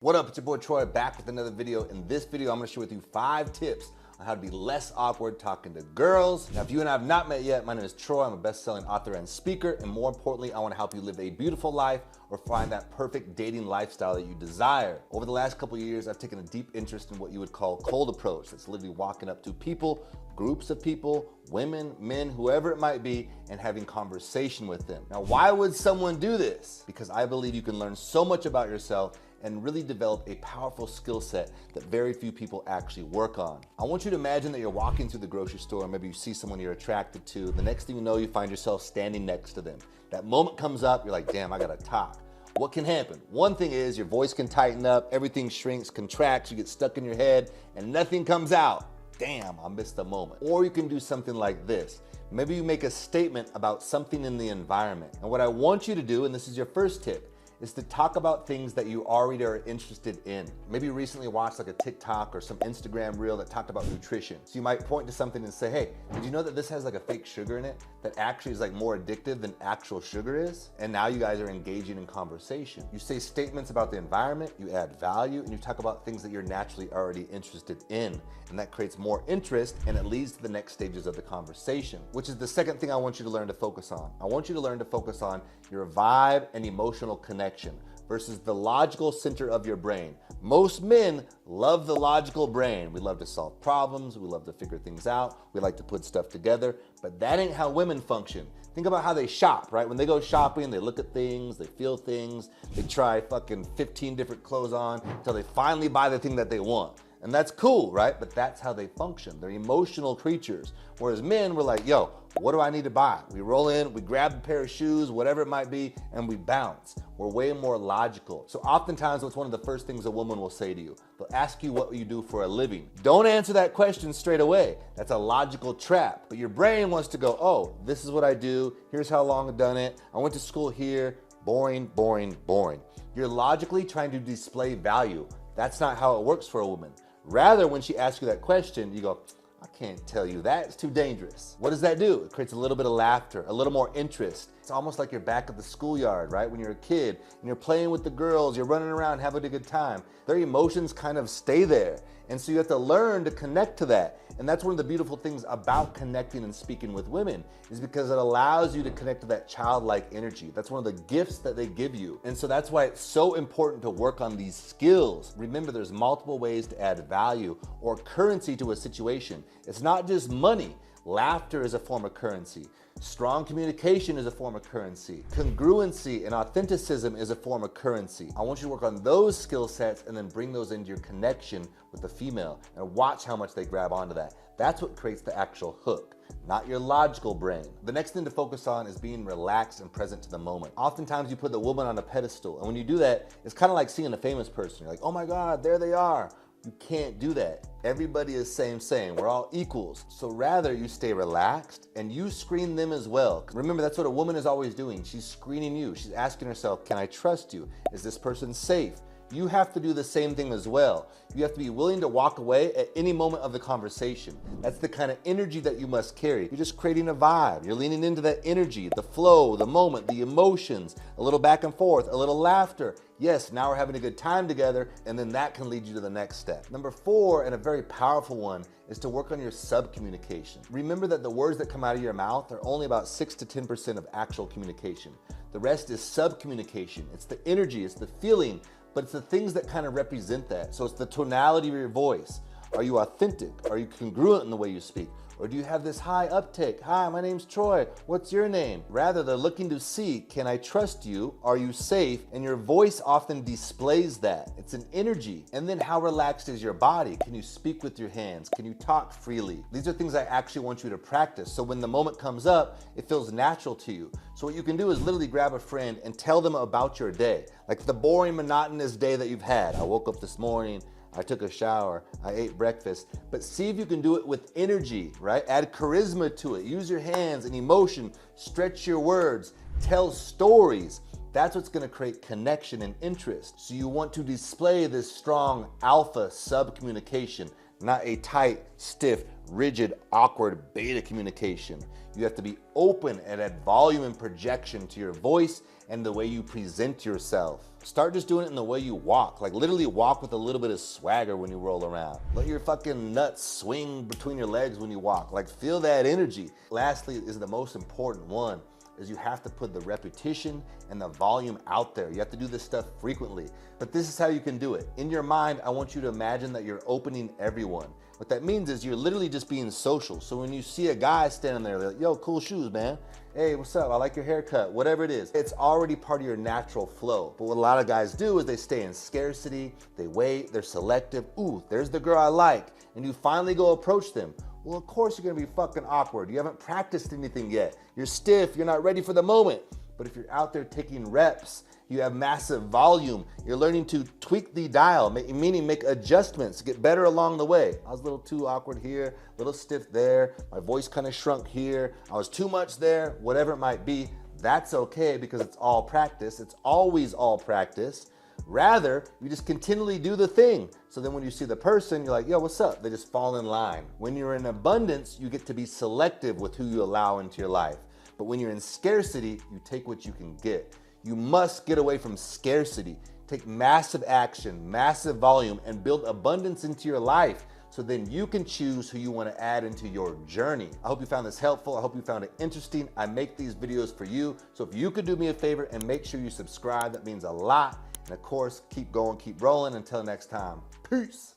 What up, it's your boy Troy back with another video. In this video, I'm gonna share with you 5 tips on how to be less awkward talking to girls. Now, if you and I have not met yet, my name is Troy. I'm a best-selling author and speaker, and more importantly, I wanna help you live a beautiful life or find that perfect dating lifestyle that you desire. Over the last couple of years, I've taken a deep interest in what you would call cold approach. That's literally walking up to people, groups of people, women, men, whoever it might be, and having conversation with them. Now, why would someone do this? Because I believe you can learn so much about yourself and really develop a powerful skill set that very few people actually work on. I want you to imagine that you're walking through the grocery store, and maybe you see someone you're attracted to. The next thing you know, you find yourself standing next to them. That moment comes up, you're like, damn, I gotta talk. What can happen? One thing is your voice can tighten up, everything shrinks, contracts, you get stuck in your head, and nothing comes out. Damn, I missed the moment. Or you can do something like this. Maybe you make a statement about something in the environment. And what I want you to do, and this is your first tip, is to talk about things that you already are interested in. Maybe you recently watched like a TikTok or some Instagram reel that talked about nutrition. So you might point to something and say, hey, did you know that this has like a fake sugar in it that actually is like more addictive than actual sugar is? And now you guys are engaging in conversation. You say statements about the environment, you add value, and you talk about things that you're naturally already interested in. And that creates more interest, and it leads to the next stages of the conversation, which is the second thing I want you to learn to focus on. I want you to learn to focus on your vibe and emotional connection versus the logical center of your brain. Most men love the logical brain. We love to solve problems, we love to figure things out, we like to put stuff together, but that ain't how women function. Think about how they shop, right? When they go shopping, they look at things, they feel things, they try fucking 15 different clothes on until they finally buy the thing that they want. And that's cool, right? But that's how they function. They're emotional creatures. Whereas men, we're like, yo, what do I need to buy? We roll in, we grab a pair of shoes, whatever it might be, and we bounce. We're way more logical. So oftentimes, what's one of the first things a woman will say to you? They'll ask you what you do for a living. Don't answer that question straight away. That's a logical trap. But your brain wants to go, oh, this is what I do. Here's how long I've done it. I went to school here. Boring, boring, boring. You're logically trying to display value. That's not how it works for a woman. Rather, when she asks you that question, you go, I can't tell you that, it's too dangerous. What does that do? It creates a little bit of laughter, a little more interest. It's almost like you're back at the schoolyard, right? When you're a kid and you're playing with the girls, you're running around having a good time. Their emotions kind of stay there. And so you have to learn to connect to that. And that's one of the beautiful things about connecting and speaking with women, is because it allows you to connect to that childlike energy. That's one of the gifts that they give you. And so that's why it's so important to work on these skills. Remember, there's multiple ways to add value or currency to a situation. It's not just money. Laughter is a form of currency. Strong communication is a form of currency. Congruency and authenticism is a form of currency. I want you to work on those skill sets and then bring those into your connection with the female and watch how much they grab onto that. That's what creates the actual hook, not your logical brain. The next thing to focus on is being relaxed and present to the moment. Oftentimes you put the woman on a pedestal, and when you do that, it's kind of like seeing a famous person. You're like, oh my God, there they are. You can't do that. Everybody is same. We're all equals. So rather you stay relaxed and you screen them as well. Remember, that's what a woman is always doing. She's screening you. She's asking herself, can I trust you? Is this person safe? You have to do the same thing as well. You have to be willing to walk away at any moment of the conversation. That's the kind of energy that you must carry. You're just creating a vibe. You're leaning into that energy, the flow, the moment, the emotions, a little back and forth, a little laughter. Yes, now we're having a good time together, and then that can lead you to the next step. Number 4, and a very powerful one, is to work on your sub-communication. Remember that the words that come out of your mouth are only about 6 to 10% of actual communication. The rest is sub-communication. It's the energy, it's the feeling, but it's the things that kind of represent that. So it's the tonality of your voice. Are you authentic? Are you congruent in the way you speak? Or do you have this high uptake? Hi, my name's Troy. What's your name? Rather, they're looking to see, can I trust you? Are you safe? And your voice often displays that. It's an energy. And then how relaxed is your body? Can you speak with your hands? Can you talk freely? These are things I actually want you to practice. So when the moment comes up, it feels natural to you. So what you can do is literally grab a friend and tell them about your day. Like the boring, monotonous day that you've had. I woke up this morning, I took a shower, I ate breakfast, but see if you can do it with energy, right? Add charisma to it. Use your hands and emotion, stretch your words, tell stories. That's what's gonna create connection and interest. So you want to display this strong alpha sub-communication, not a tight, stiff, rigid, awkward beta communication. You have to be open and add volume and projection to your voice and the way you present yourself. Start just doing it in the way you walk. Like literally walk with a little bit of swagger when you roll around. Let your fucking nuts swing between your legs when you walk. Like feel that energy. Lastly is the most important one, is you have to put the repetition and the volume out there. You have to do this stuff frequently. But this is how you can do it. In your mind, I want you to imagine that you're opening everyone. What that means is you're literally just being social. So when you see a guy standing there, like, yo, cool shoes, man. Hey, what's up? I like your haircut, whatever it is. It's already part of your natural flow. But what a lot of guys do is they stay in scarcity, they wait, they're selective. Ooh, there's the girl I like. And you finally go approach them. Well, of course you're gonna be fucking awkward. You haven't practiced anything yet. You're stiff, you're not ready for the moment. But if you're out there taking reps, you have massive volume, you're learning to tweak the dial, meaning make adjustments, get better along the way. I was a little too awkward here, a little stiff there, my voice kind of shrunk here, I was too much there, whatever it might be, that's okay because it's all practice. It's always all practice. Rather, you just continually do the thing. So then when you see the person, you're like, yo, what's up? They just fall in line. When you're in abundance, you get to be selective with who you allow into your life. But when you're in scarcity, you take what you can get. You must get away from scarcity. Take massive action, massive volume, and build abundance into your life so then you can choose who you want to add into your journey. I hope you found this helpful. I hope you found it interesting. I make these videos for you. So if you could do me a favor and make sure you subscribe, that means a lot. And of course, keep going, keep rolling. Until next time, peace.